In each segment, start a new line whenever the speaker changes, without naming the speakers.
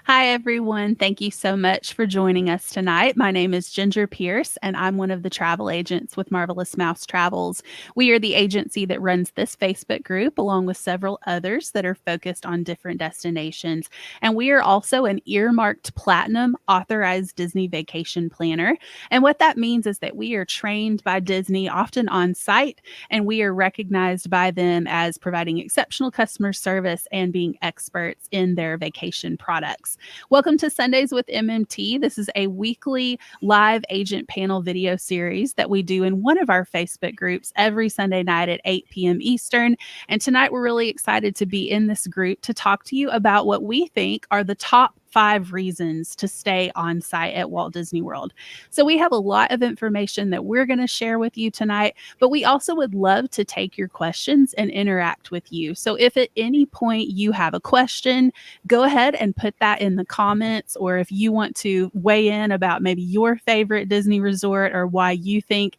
Hi, everyone. Thank you so much for joining us tonight. My name is Ginger Pierce, and I'm one of the travel agents with Marvelous Mouse Travels. We are the agency that runs this Facebook group, along with several others that are focused on different destinations. And we are also an earmarked platinum authorized Disney vacation planner. And what that means is that we are trained by Disney, often on site, and we are recognized by them as providing exceptional customer service and being experts in their vacation products. Welcome to Sundays with MMT. This is a weekly live agent panel video series that we do in one of our Facebook groups every Sunday night at 8 p.m. Eastern. And tonight we're really excited to be in this group to talk to you about what we think are the top 5 reasons to stay on site at Walt Disney World. So we have a lot of information that we're going to share with you tonight, but we also would love to take your questions and interact with you. So if at any point you have a question, go ahead and put that in the comments, or if you want to weigh in about maybe your favorite Disney resort or why you think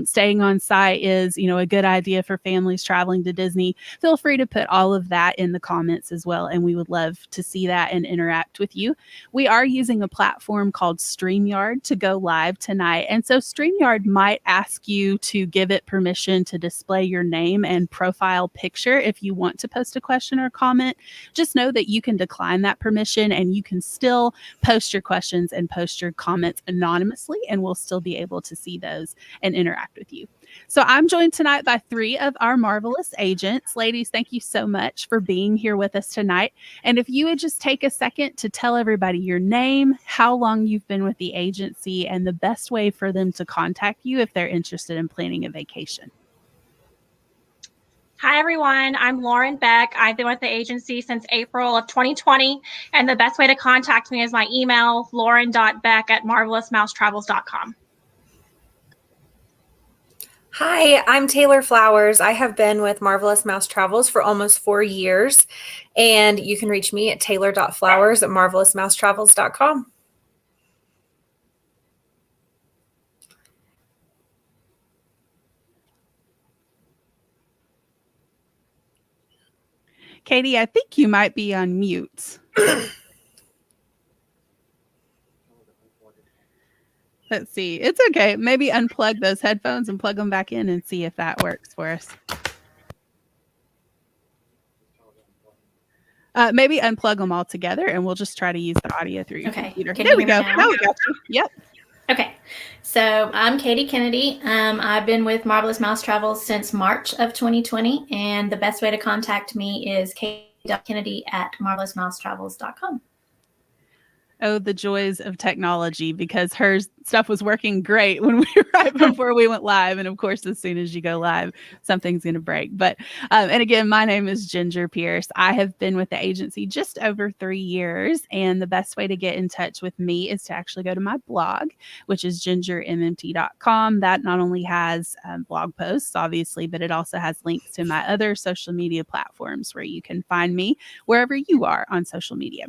staying on site is, a good idea for families traveling to Disney, feel free to put all of that in the comments as well. And we would love to see that and interact with you. We are using a platform called StreamYard to go live tonight. And so StreamYard might ask you to give it permission to display your name and profile picture if you want to post a question or comment. Just know that you can decline that permission and you can still post your questions and post your comments anonymously, and we'll still be able to see those and interact with you. So I'm joined tonight by 3 of our marvelous agents. Ladies, thank you so much for being here with us tonight. And if you would just take a second to tell everybody your name, how long you've been with the agency, and the best way for them to contact you if they're interested in planning a vacation.
Hi, everyone. I'm Lauren Beck. I've been with the agency since April of 2020, and the best way to contact me is my email, lauren.beck@marvelousmousetravels.com.
Hi, I'm Taylor Flowers. I have been with Marvelous Mouse Travels for almost 4 years, and you can reach me at taylor.flowers@marvelousmousetravels.com.
Katie, I think you might be on mute. Let's see. It's okay. Maybe unplug those headphones and plug them back in and see if that works for us. Maybe unplug them all together and we'll just try to use the audio through your computer. There we go. Now we got you. Yep.
Okay. So I'm Katie Kennedy. I've been with Marvelous Mouse Travels since March of 2020. And the best way to contact me is katie.kennedy@marvelousmousetravels.com.
Oh, the joys of technology, because her stuff was working great when right before we went live. And of course, as soon as you go live, something's going to break. But, and again, my name is Ginger Pierce. I have been with the agency just over 3 years. And the best way to get in touch with me is to actually go to my blog, which is gingermmt.com. That not only has blog posts, obviously, but it also has links to my other social media platforms where you can find me wherever you are on social media.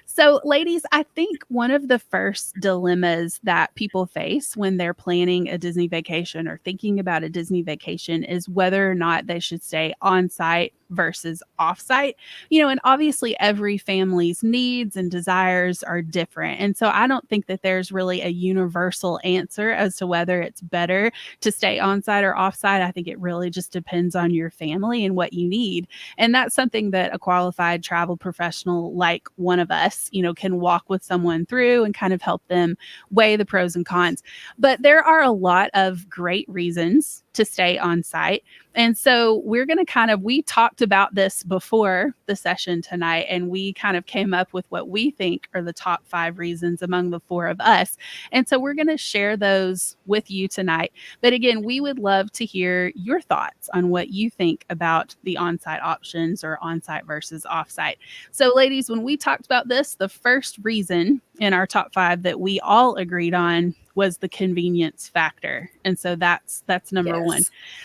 So, ladies, I think one of the first dilemmas that people face when they're planning a Disney vacation or thinking about a Disney vacation is whether or not they should stay on site versus off site. And obviously every family's needs and desires are different. And so I don't think that there's really a universal answer as to whether it's better to stay on site or off site. I think it really just depends on your family and what you need. And that's something that a qualified travel professional like one of us, can walk with someone through and kind of help them weigh the pros and cons. But there are a lot of great reasons to stay on site. And so we're going to we talked about this before the session tonight, and we kind of came up with what we think are the top 5 reasons among the 4 of us. And so we're going to share those with you tonight. But again, we would love to hear your thoughts on what you think about the on-site options or on-site versus off-site. So ladies, when we talked about this, the first reason in our top 5 that we all agreed on was the convenience factor. And so that's number 1.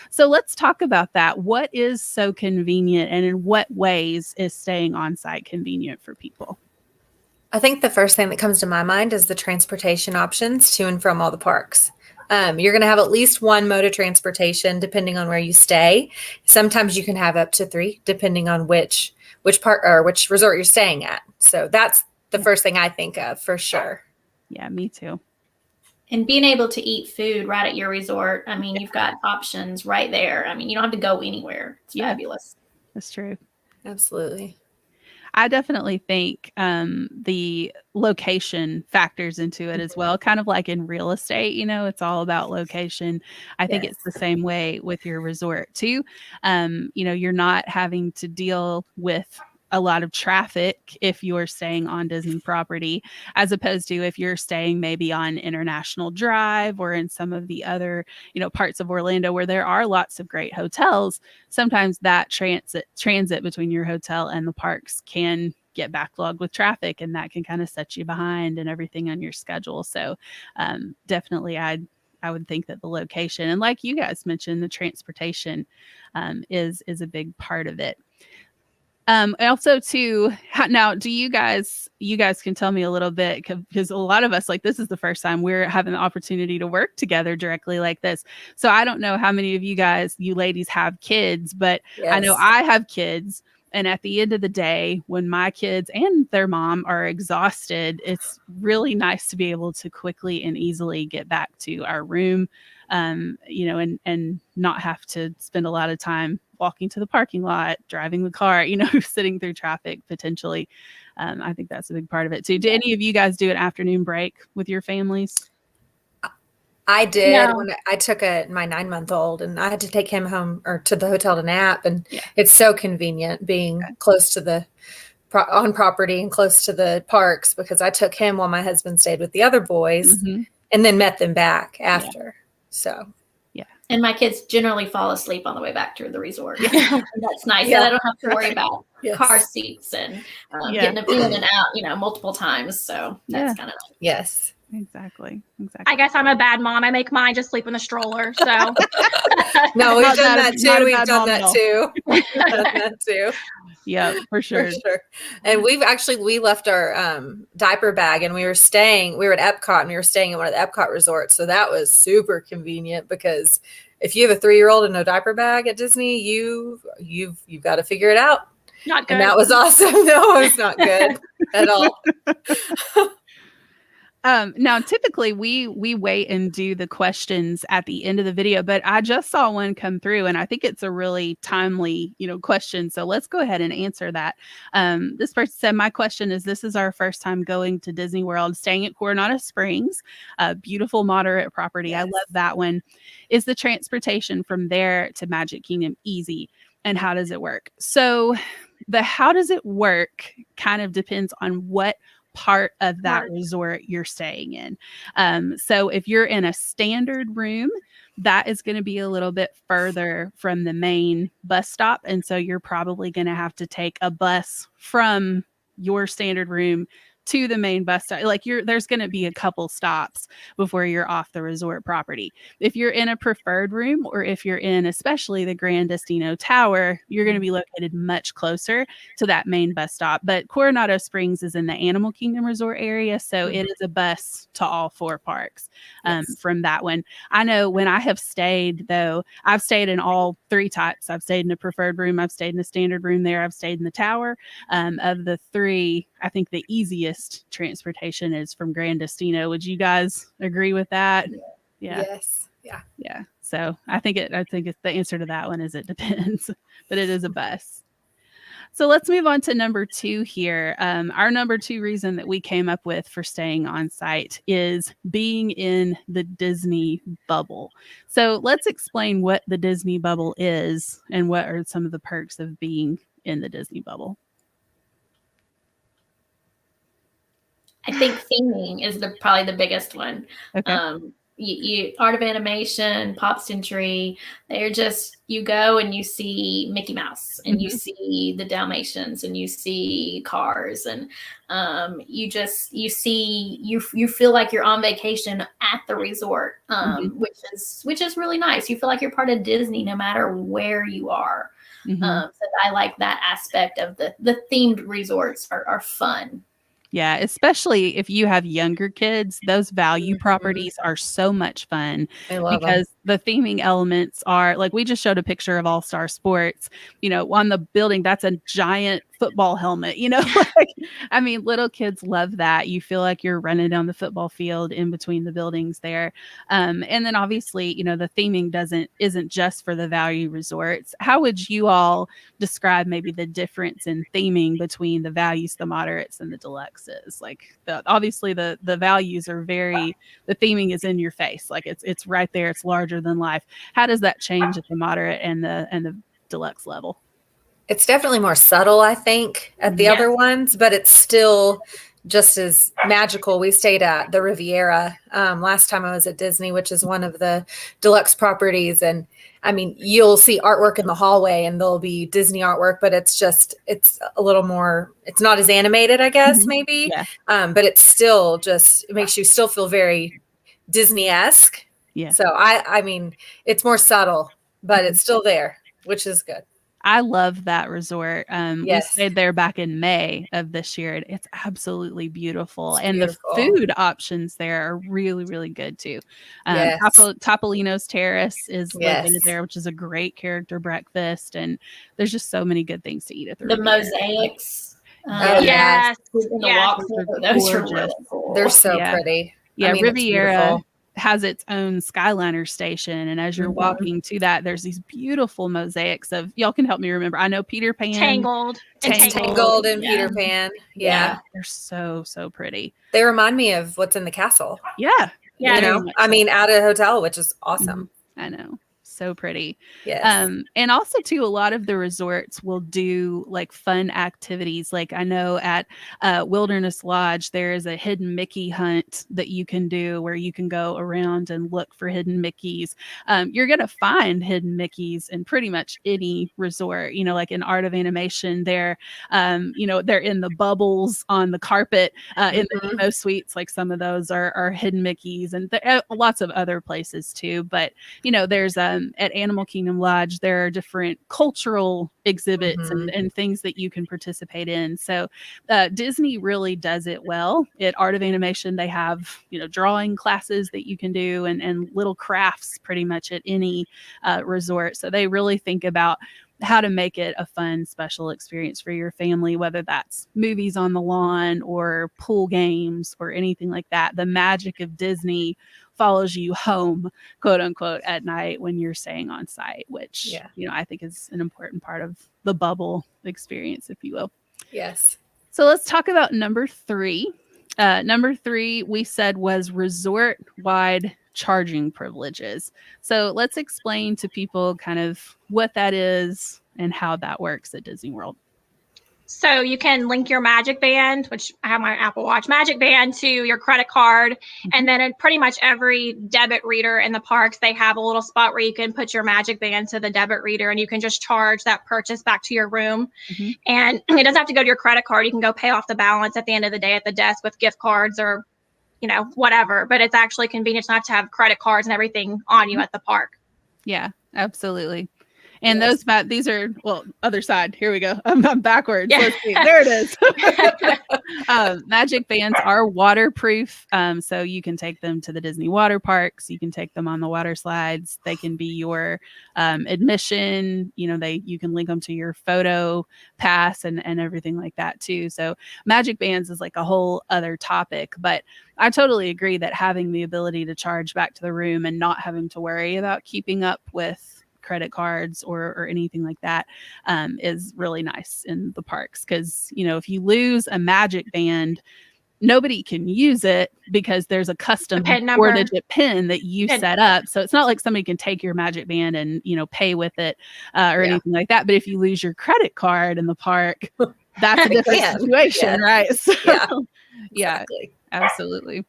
So let's talk about that. What is so convenient, and in what ways is staying on site convenient for people?
I think the first thing that comes to my mind is the transportation options to and from all the parks. You're going to have at least one mode of transportation depending on where you stay. Sometimes you can have up to 3 depending on which park or which resort you're staying at. So that's the first thing I think of for sure.
Yeah, me too.
And being able to eat food right at your resort. I mean, you've got options right there. I mean, you don't have to go anywhere. It's fabulous.
That's true.
Absolutely.
I definitely think the location factors into it as well. Kind of like in real estate, it's all about location. I think it's the same way with your resort too. You're not having to deal with a lot of traffic if you're staying on Disney property, as opposed to if you're staying maybe on International Drive or in some of the other, parts of Orlando where there are lots of great hotels. Sometimes that transit between your hotel and the parks can get backlogged with traffic, and that can kind of set you behind and everything on your schedule. So definitely I would think that the location, and like you guys mentioned, the transportation is a big part of it. Also too, now do you guys can tell me a little bit, because a lot of us, like, this is the first time we're having the opportunity to work together directly like this. So I don't know how many of you ladies have kids, but I know I have kids. And at the end of the day, when my kids and their mom are exhausted, it's really nice to be able to quickly and easily get back to our room, and not have to spend a lot of time walking to the parking lot, driving the car, sitting through traffic potentially. I think that's a big part of it too. Do any of you guys do an afternoon break with your families?
I did when I took my 9-month-old, and I had to take him home or to the hotel to nap. And it's so convenient being close to on property and close to the parks, because I took him while my husband stayed with the other boys and then met them back after. So.
And my kids generally fall asleep on the way back to the resort. And that's nice. That I don't have to worry about car seats and getting them in and out, multiple times. So that's kind of nice.
Yes.
Exactly.
I guess I'm a bad mom. I make mine just sleep in the stroller. So
no, we've done that too. We've done that too.
Yeah, for sure.
And we left our diaper bag, and we were at Epcot, and we were staying at one of the Epcot resorts. So that was super convenient, because if you have a 3-year-old and no diaper bag at Disney, you've got to figure it out.
Not good.
And that was awesome. No, it's not good at all.
Now, typically we wait and do the questions at the end of the video, but I just saw one come through, and I think it's a really timely, question. So let's go ahead and answer that. This person said, my question is, this is our first time going to Disney World, staying at Coronado Springs, a beautiful moderate property. I love that one. Is the transportation from there to Magic Kingdom easy? And how does it work? So how does it work kind of depends on what part of that resort you're staying in. So if you're in a standard room, that is going to be a little bit further from the main bus stop. And so you're probably going to have to take a bus from your standard room to the main bus stop. Like there's going to be a couple stops before you're off the resort property. If you're in a preferred room, or if you're in especially the Grand Destino Tower, you're going to be located much closer to that main bus stop. But Coronado Springs is in the Animal Kingdom Resort area, so it is a bus to all 4 parks from that one. I know when I have stayed, though, I've stayed in all 3 types. I've stayed in a preferred room, I've stayed in a standard room there, I've stayed in the tower. Of the 3, I think the easiest transportation is from Grand Destino. Would you guys agree with that?
Yeah. Yes. Yeah.
Yeah. So I think it's the answer to that one is it depends, but it is a bus. So let's move on to number 2 here. Our number 2 reason that we came up with for staying on site is being in the Disney bubble. So let's explain what the Disney bubble is and what are some of the perks of being in the Disney bubble.
I think theming is probably the biggest one.
Okay.
You Art of Animation, Pop Century, they're just, you go and you see Mickey Mouse, and you see the Dalmatians, and you see Cars, and you feel like you're on vacation at the resort, which is really nice. You feel like you're part of Disney no matter where you are. So I like that aspect of the themed resorts are fun.
Yeah, especially if you have younger kids, those value properties are so much fun because the theming elements are like, we just showed a picture of All Star Sports, on the building. That's a giant football helmet, like, I mean, little kids love that. You feel like you're running down the football field in between the buildings there. And then obviously, the theming isn't just for the value resorts. How would you all describe maybe the difference in theming between the values, the moderates, and the deluxes? Like, obviously the values are the theming is in your face. Like, it's right there. It's larger than life. How does that change at the moderate and the deluxe level?
It's definitely more subtle, I think, at the other ones, but it's still just as magical. We stayed at the Riviera last time I was at Disney, which is one of the deluxe properties. And I mean, you'll see artwork in the hallway and there'll be Disney artwork, but it's a little more, it's not as animated, I guess, maybe.
Yeah.
But it's still it makes you still feel very Disney-esque.
Yeah.
So I mean, it's more subtle, but it's still there, which is good.
I love that resort.
Yes.
We stayed there back in May of this year. It's absolutely beautiful.
It's
and
beautiful.
The food options there are really, really good too.
Yes.
Topolino's Terrace is located there, which is a great character breakfast. And there's just so many good things to eat at the Riviera.
Mosaics.
Yes.
Those are really cool.
They're so pretty.
Yeah,
I mean,
Riviera has its own Skyliner station, and as you're walking to that, there's these beautiful mosaics of, y'all can help me remember. I know Peter Pan,
Tangled
and Peter Pan. Yeah,
they're so pretty.
They remind me of what's in the castle.
Yeah,
I mean, at a hotel, which is awesome.
I know. So pretty.
Yes.
And also too, a lot of the resorts will do like fun activities. Like I know at Wilderness Lodge, there is a hidden Mickey hunt that you can do where you can go around and look for hidden Mickeys. You're going to find hidden Mickeys in pretty much any resort, like in Art of Animation, they're in the bubbles on the carpet in the Nemo suites. Like some of those are hidden Mickeys, and lots of other places too. But, there's at Animal Kingdom Lodge, there are different cultural exhibits and things that you can participate in. So Disney really does it well. At Art of Animation, they have, drawing classes that you can do and little crafts pretty much at any resort. So they really think about how to make it a fun, special experience for your family, whether that's movies on the lawn or pool games or anything like that. The magic of Disney follows you home, quote unquote, at night when you're staying on site, which, I think is an important part of the bubble experience, if you will.
Yes.
So let's talk about number 3. Number 3, we said, was resort-wide charging privileges. So let's explain to people kind of what that is and how that works at Disney World.
So you can link your Magic Band, which I have my Apple Watch Magic Band, to your credit card. And then in pretty much every debit reader in the parks, they have a little spot where you can put your Magic Band to the debit reader and you can just charge that purchase back to your room. And it doesn't have to go to your credit card. You can go pay off the balance at the end of the day at the desk with gift cards or, whatever. But it's actually convenient not to have credit cards and everything on you at the park.
Yeah, absolutely. And these are, other side. Here we go. I'm backwards. Yeah. Let's see. There it is. Magic Bands are waterproof. So you can take them to the Disney water parks. You can take them on the water slides. They can be your admission. You can link them to your photo pass and everything like that too. So Magic Bands is like a whole other topic, but I totally agree that having the ability to charge back to the room and not having to worry about keeping up with credit cards or anything like that is really nice in the parks. Because, if you lose a Magic Band, nobody can use it because there's a custom 4-digit PIN that you set up. So it's not like somebody can take your Magic Band and, pay with it or anything like that. But if you lose your credit card in the park, that's a different situation, right? So,
exactly.
Absolutely.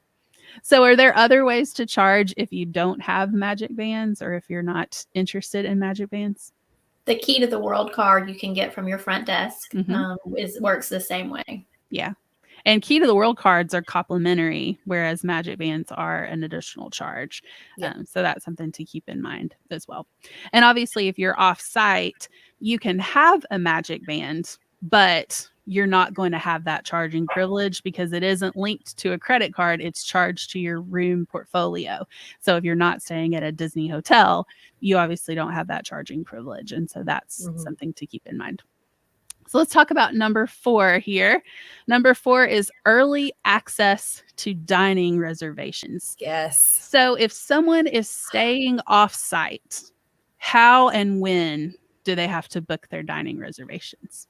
So are there other ways to charge if you don't have Magic Bands or if you're not interested in Magic Bands?
The Key to the World card you can get from your front desk works the same way.
Yeah. And Key to the World cards are complimentary, whereas Magic Bands are an additional charge. So that's something to keep in mind as well. And obviously, if you're off site, you can have a Magic Band, but you're not going to have that charging privilege because it isn't linked to a credit card. It's charged to your room portfolio. So if you're not staying at a Disney hotel, you obviously don't have that charging privilege. And so that's something to keep in mind. So let's talk about number 4 here. Number 4 is early access to dining reservations.
Yes.
So if someone is staying off-site, how and when do they have to book their dining reservations?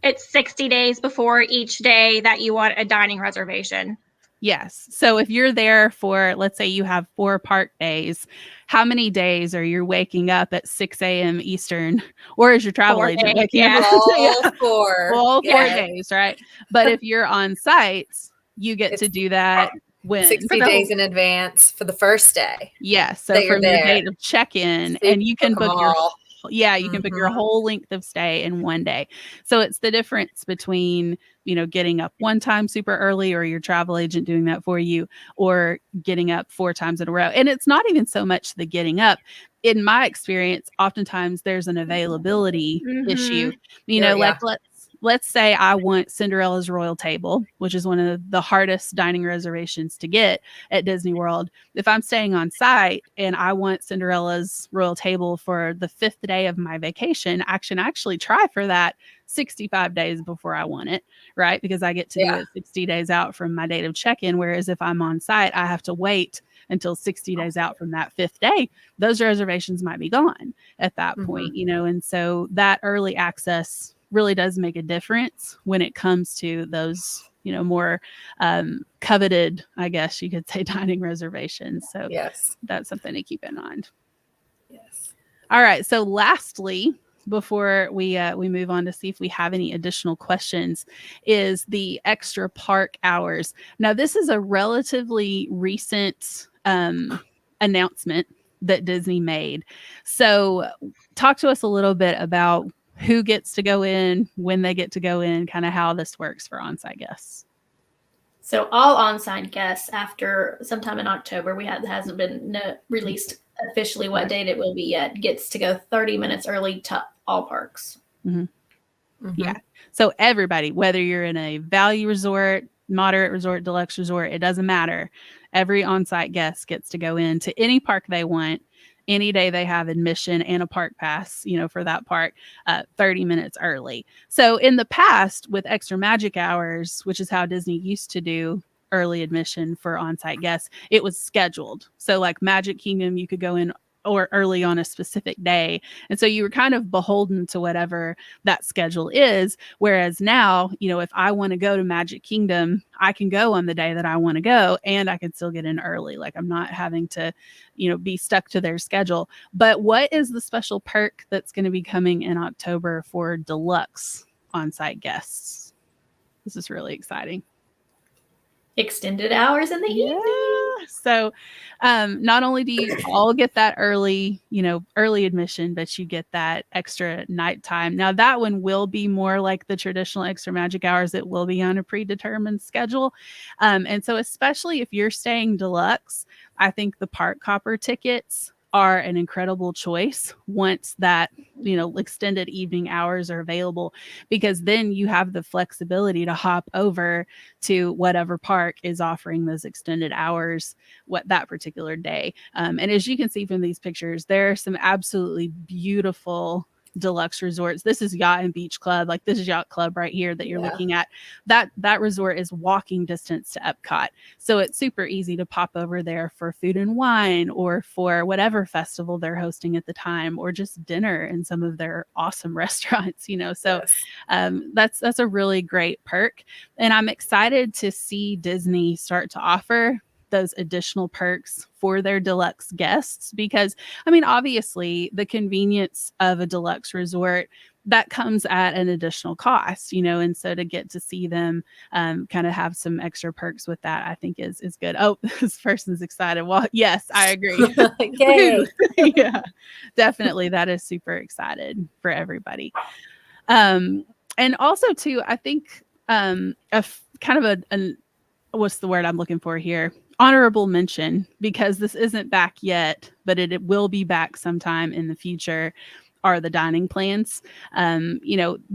It's 60 days before each day that you want a dining reservation.
Yes. So if you're there for, let's say you have 4 park days, how many days are you waking up at 6 a.m. Eastern, or is your travel agent waking up?
All 4.
All 4 days, right? But if you're on site, you get to do that when
60 days in advance for the first day.
Yes. So from your date of check-in, and you can book your you can book your whole length of stay in one day. So it's the difference between, getting up one time super early, or your travel agent doing that for you, or getting up 4 times in a row. And it's not even so much the getting up. In my experience, oftentimes there's an availability issue. Like let's say I want Cinderella's Royal Table, which is one of the hardest dining reservations to get at Disney World. If I'm staying on site and I want Cinderella's Royal Table for the 5th day of my vacation, I can actually try for that 65 days before I want it, right? Because I get to do it 60 days out from my date of check-in. Whereas if I'm on site, I have to wait until 60 days out from that 5th day. Those reservations might be gone at that point, and so that early access really does make a difference when it comes to those, more coveted, I guess you could say, dining reservations. So that's something to keep in mind.
Yes.
All right. So lastly, before we move on to see if we have any additional questions, is the extra park hours. Now, this is a relatively recent announcement that Disney made. So talk to us a little bit about who gets to go in, when they get to go in, kind of how this works for on-site guests.
So all on-site guests after sometime in October, hasn't been released officially what date it will be yet, gets to go 30 minutes early to all parks.
Yeah. So everybody, whether you're in a value resort, moderate resort, deluxe resort, it doesn't matter. Every on-site guest gets to go in to any park they want, any day they have admission and a park pass, for that park, 30 minutes early. So in the past with extra magic hours, which is how Disney used to do early admission for on-site guests, it was scheduled. So like Magic Kingdom, you could go in or early on a specific day. And so you were kind of beholden to whatever that schedule is. Whereas now, if I want to go to Magic Kingdom, I can go on the day that I want to go, and I can still get in early. Like I'm not having to, be stuck to their schedule. But what is the special perk that's going to be coming in October for deluxe on-site guests? This is really exciting.
Extended hours in the evening.
So not only do you all get that early admission, but you get that extra nighttime. Now that one will be more like the traditional extra magic hours. It will be on a predetermined schedule. And so especially if you're staying deluxe, I think the park hopper tickets are an incredible choice once that, extended evening hours are available, because then you have the flexibility to hop over to whatever park is offering those extended hours that particular day. And as you can see from these pictures, there are some absolutely beautiful deluxe resorts. This is Yacht and Beach Club. Like this is Yacht Club right here that you're looking at. That resort is walking distance to Epcot. So it's super easy to pop over there for food and wine, or for whatever festival they're hosting at the time, or just dinner in some of their awesome restaurants, So that's a really great perk. And I'm excited to see Disney start to offer those additional perks for their deluxe guests, because obviously the convenience of a deluxe resort, that comes at an additional cost, and so to get to see them kind of have some extra perks with that, I think is good. Oh, this person's excited. Well, yes, I agree. Yeah, definitely. That is super excited for everybody. And also too, I think what's the word I'm looking for here? Honorable mention, because this isn't back yet, but it will be back sometime in the future. are the dining plans.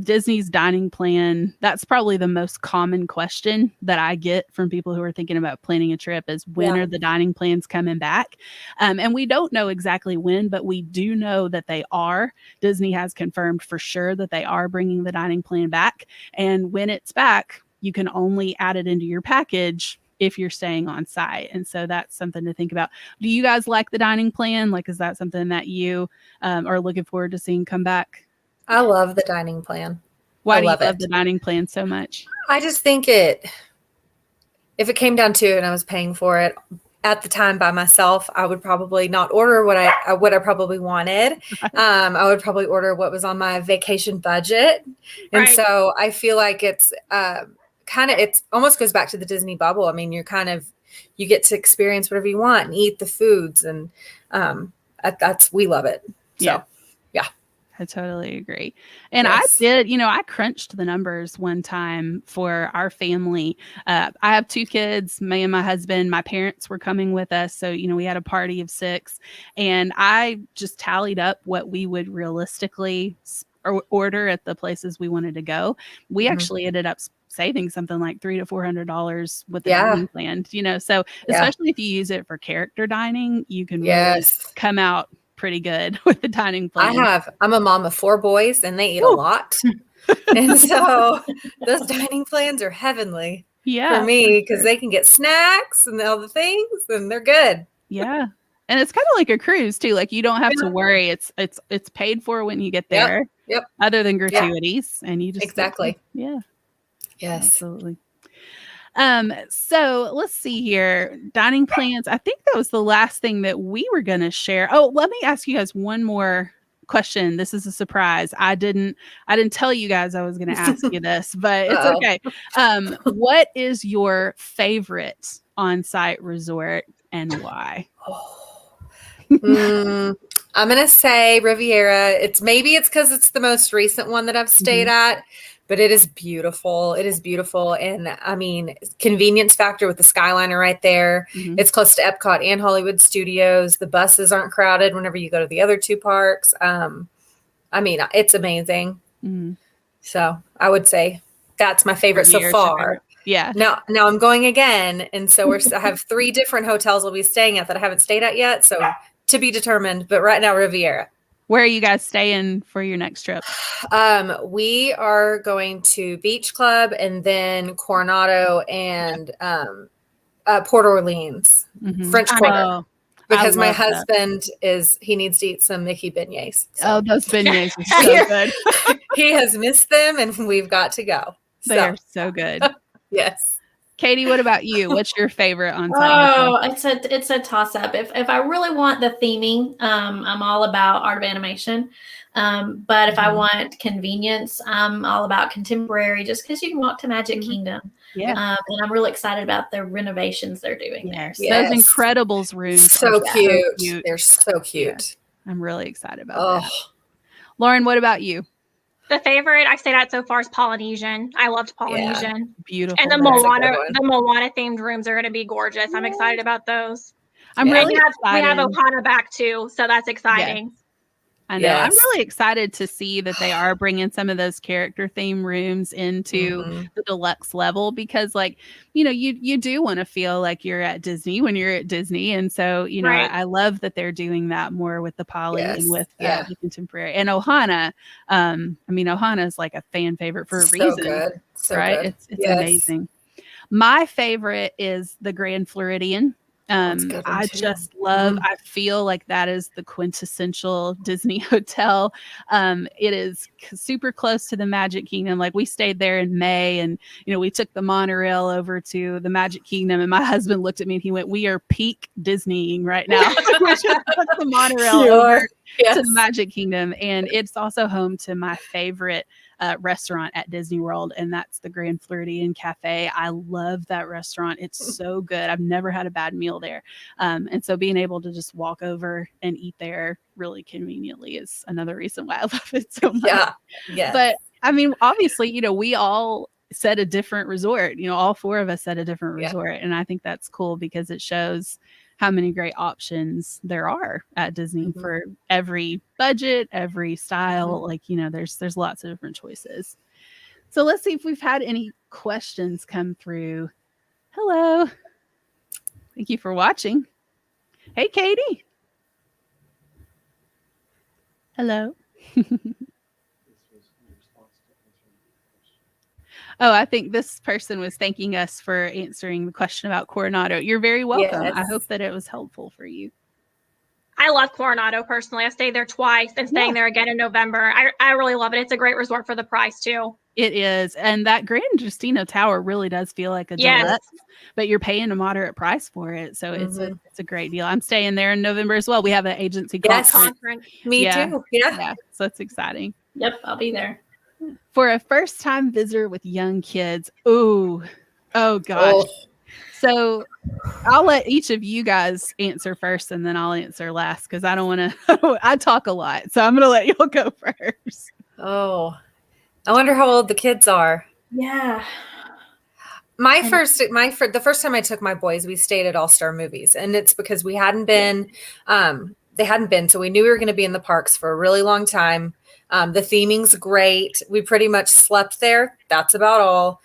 Disney's dining plan, that's probably the most common question that I get from people who are thinking about planning a trip is when are the dining plans coming back? And we don't know exactly when, but we do know that they are. Disney has confirmed for sure that they are bringing the dining plan back. And when it's back, you can only add it into your package if you're staying on site. And so that's something to think about. Do you guys like the dining plan? Like, is that something that you are looking forward to seeing come back?
I love the dining plan.
Why do you love the dining plan so much?
I just think if it came down to it and I was paying for it at the time by myself, I would probably not order what I probably wanted. I would probably order what was on my vacation budget. And so I feel like it's it almost goes back to the Disney bubble. I mean, you get to experience whatever you want and eat the foods, and we love it. So, yeah.
I totally agree. And I did, I crunched the numbers one time for our family. I have 2 kids, me and my husband. My parents were coming with us. So, we had a party of 6, and I just tallied up what we would realistically order at the places we wanted to go. We actually ended up saving something like $300 to $400 with the dining plan, so especially if you use it for character dining, you can really come out pretty good with the dining plan.
I'm a mom of 4 boys, and they eat a lot. And so those dining plans are heavenly for me because they can get snacks and all the things, and they're good.
Yeah. And it's kind of like a cruise too. Like you don't have to worry. It's paid for when you get there.
Yep.
Other than gratuities. And you just
exactly.
Yeah.
Yes.
Absolutely. So let's see here. Dining plans. I think that was the last thing that we were going to share. Oh, let me ask you guys one more question. This is a surprise. I didn't tell you guys I was going to ask you this, but it's okay. What is your favorite on-site resort and why?
I'm going to say Riviera. It's because it's the most recent one that I've stayed at. But it is beautiful. It is beautiful. And I mean, convenience factor with the Skyliner right there. It's close to Epcot and Hollywood Studios. The buses aren't crowded whenever you go to the other 2 parks. I mean, it's amazing. So I would say that's my favorite so far.
Yeah.
Now I'm going again. And so I have 3 different hotels we'll be staying at that I haven't stayed at yet. So to be determined, but right now Riviera.
Where are you guys staying for your next trip?
We are going to Beach Club and then Coronado and Port Orleans, French Quarter. Because my husband he needs to eat some Mickey beignets.
So. Oh, those beignets are so good.
He has missed them, and we've got to go.
They are so good.
Yes.
Katie, what about you? What's your favorite on-site?
Oh, it's a toss-up. If I really want the theming, I'm all about art of animation. But if I want convenience, I'm all about contemporary, just because you can walk to Magic Kingdom.
Yeah.
And I'm really excited about the renovations they're doing there.
Yes. Those Incredibles rooms.
So cute. They're so cute.
Yeah. I'm really excited about that. Lauren, what about you?
The favorite I've stayed at so far is Polynesian. I loved Polynesian.
Yeah. Beautiful.
And the Moana themed rooms are going to be gorgeous. I'm excited about those.
I'm really excited.
We have Ohana back too, so that's exciting.
Yes. I know. I'm really excited to see that they are bringing some of those character theme rooms into the deluxe level because, like, you do want to feel like you're at Disney when you're at Disney. And so, I love that they're doing that more with the Poly and with the contemporary. And Ohana, Ohana is like a fan favorite for a reason.
Good. So
right?
good.
It's amazing. My favorite is the Grand Floridian. I just love, I feel like that is the quintessential Disney hotel. It is super close to the Magic Kingdom. Like we stayed there in May and, we took the monorail over to the Magic Kingdom and my husband looked at me and he went, "We are peak Disneying right now." We just took the monorail over to the Magic Kingdom. And it's also home to my favorite restaurant at Disney World, and that's the Grand Floridian Cafe. I love that restaurant. It's so good. I've never had a bad meal there. And so being able to just walk over and eat there really conveniently is another reason why I love it so much.
Yeah.
But obviously, we all said a different resort. All 4 of us said a different resort. And I think that's cool because it shows how many great options there are at Disney for every budget, every style. Like, there's lots of different choices. So let's see if we've had any questions come through. Hello. Thank you for watching. Hey, Katie. Hello. Oh, I think this person was thanking us for answering the question about Coronado. You're very welcome. Yes. I hope that it was helpful for you.
I love Coronado personally. I stayed there twice and staying there again in November. I really love it. It's a great resort for the price too.
It is. And that Grand Justino Tower really does feel like a deluxe, but you're paying a moderate price for it. So it's a great deal. I'm staying there in November as well. We have an agency conference.
Me too. Yeah.
So it's exciting.
Yep. I'll be there.
For a first-time visitor with young kids. Oh gosh. So I'll let each of you guys answer first and then I'll answer last because I don't want to, I talk a lot. So I'm going to let y'all go first.
Oh, I wonder how old the kids are.
Yeah.
The first time I took my boys, we stayed at All Star Movies, and it's because we hadn't been, they hadn't been. So we knew we were going to be in the parks for a really long time. The theming's great. We pretty much slept there. That's about all.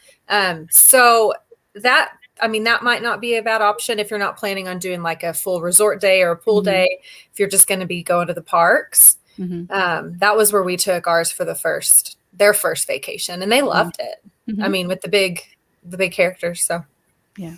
So that might not be a bad option if you're not planning on doing like a full resort day or a pool day. If you're just going to be going to the parks, that was where we took ours for their first vacation, and they loved it. I mean, with the big characters. So
yeah,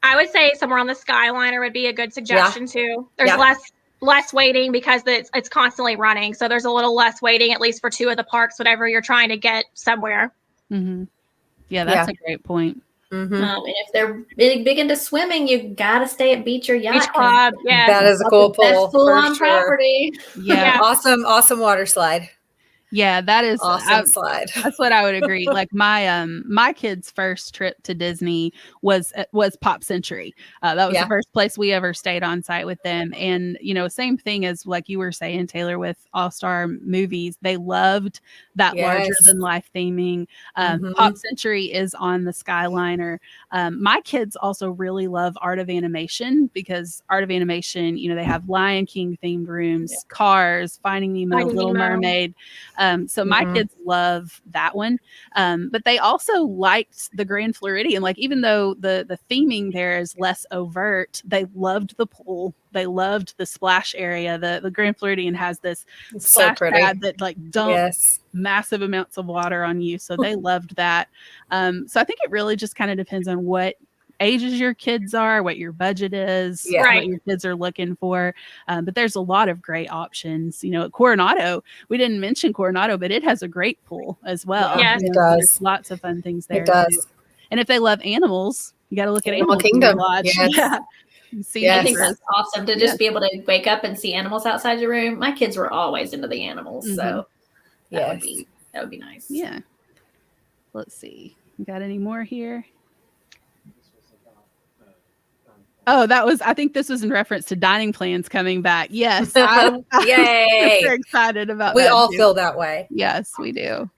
I would say somewhere on the Skyliner would be a good suggestion too. There's less waiting because it's constantly running, so there's a little less waiting, at least for two of the parks, whatever you're trying to get somewhere.
Yeah, that's a great point.
And if they're big into swimming, you gotta stay at Beach or Yacht.
Beach Club,
that is a cool pool.
Best pool on property.
Yeah,
awesome water slide.
Yeah, that is
awesome slide.
That's what I would agree. Like my kids' first trip to Disney was Pop Century. That was the first place we ever stayed on site with them. And same thing as like you were saying, Taylor, with All Star Movies. They loved that larger than life theming. Pop Century is on the Skyliner. My kids also really love Art of Animation because Art of Animation, they have Lion King themed rooms, Cars, Finding Nemo, Little Mermaid. So my kids love that one. But they also liked the Grand Floridian. Like, even though the theming there is less overt, they loved the pool. They loved the splash area. The Grand Floridian has this splash pad that like dumps massive amounts of water on you. So they loved that. So I think it really just kind of depends on what ages your kids are, what your budget is, what your kids are looking for. But there's a lot of great options. At Coronado, we didn't mention Coronado, but it has a great pool as well.
Yeah,
it does.
There's lots of fun things there.
It does.
Too. And if they love animals, you got to look at Animal
Kingdom.
Lodge.
Yes.
Yeah.
I think that's awesome to just be able to wake up and see animals outside your room. My kids were always into the animals, so that would be nice.
Yeah. Let's see. Got any more here? Oh, I think this was in reference to dining plans coming back. Yes.
Yay.
We're excited about
we
that.
We all feel that way.
Yes, we do.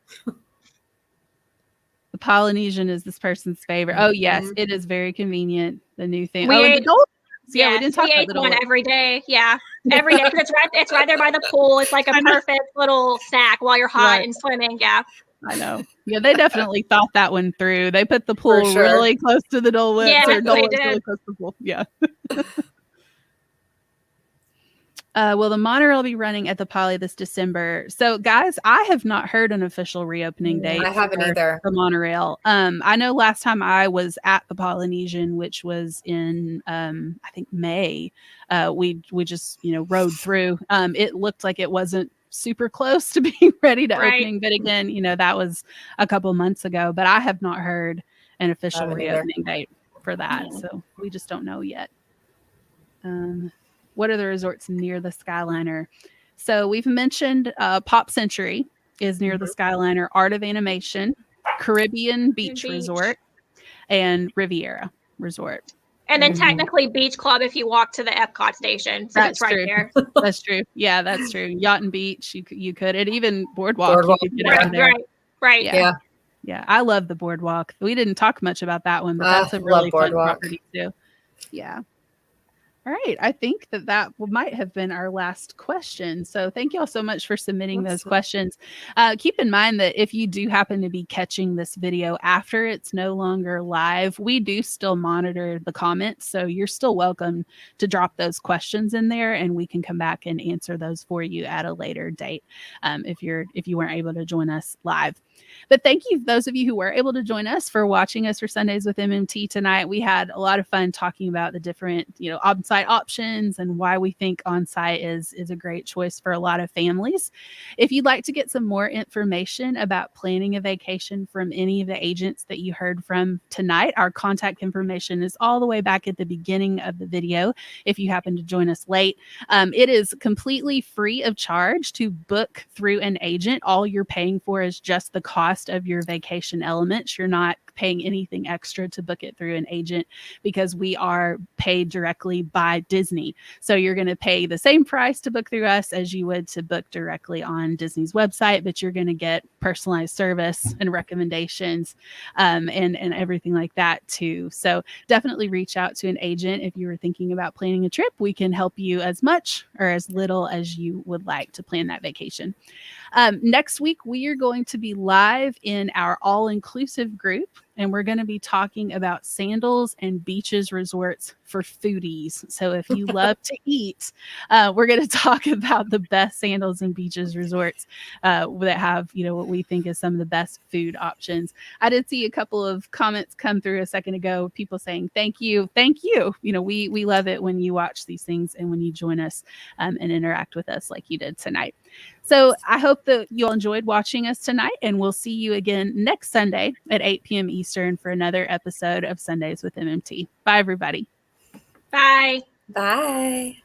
The Polynesian is this person's favorite. Oh, yes. It is very convenient. The new thing.
We
ate we didn't talk about the
one every day. Yeah. Every day. It's right there by the pool. It's like a perfect little snack while you're hot and swimming. Yeah.
I know. Yeah, they definitely thought that one through. They put the pool really close to the Dole Whips.
Yeah,
Dole
they
Whips
did.
really close to the pool. Yeah. Will the monorail be running at the Poly this December? So, guys, I have not heard an official reopening date.
I haven't either.
The monorail. I know last time I was at the Polynesian, which was in I think May. We just rode through. It looked like it wasn't super close to being ready to opening, but again, that was a couple months ago. But I have not heard an official reopening date for that, so we just don't know yet. What are the resorts near the Skyliner? So we've mentioned Pop Century is near the Skyliner, Art of Animation, Caribbean Beach Resort, and Riviera Resort.
And then technically Beach Club if you walk to the Epcot station. So it's right there.
That's true. Yeah, that's true. Yacht and Beach, you could. And even Boardwalk. You could get out there.
Right.
Yeah. I love the Boardwalk. We didn't talk much about that one, but that's a really fun property too. Yeah. All right. I think that might have been our last question. So thank you all so much for submitting those questions. Keep in mind that if you do happen to be catching this video after it's no longer live, we do still monitor the comments. So you're still welcome to drop those questions in there, and we can come back and answer those for you at a later date if you weren't able to join us live. But thank you, those of you who were able to join us, for watching us for Sundays with MMT tonight. We had a lot of fun talking about the different, on-site options and why we think on-site is a great choice for a lot of families. If you'd like to get some more information about planning a vacation from any of the agents that you heard from tonight, our contact information is all the way back at the beginning of the video if you happen to join us late. It is completely free of charge to book through an agent. All you're paying for is just the cost of your vacation elements. You're not paying anything extra to book it through an agent because we are paid directly by Disney. So you're going to pay the same price to book through us as you would to book directly on Disney's website, but you're going to get personalized service and recommendations and everything like that too. So definitely reach out to an agent if you were thinking about planning a trip. We can help you as much or as little as you would like to plan that vacation. Next week, we are going to be live in our all-inclusive group, and we're going to be talking about sandals and beaches resorts for foodies. So if you love to eat, we're going to talk about the best sandals and beaches resorts that have, what we think is some of the best food options. I did see a couple of comments come through a second ago, people saying, thank you. We love it when you watch these things and when you join us and interact with us like you did tonight. So I hope that you all enjoyed watching us tonight, and we'll see you again next Sunday at 8 p.m. Eastern for another episode of Sundays with MMT. Bye, everybody.
Bye.
Bye.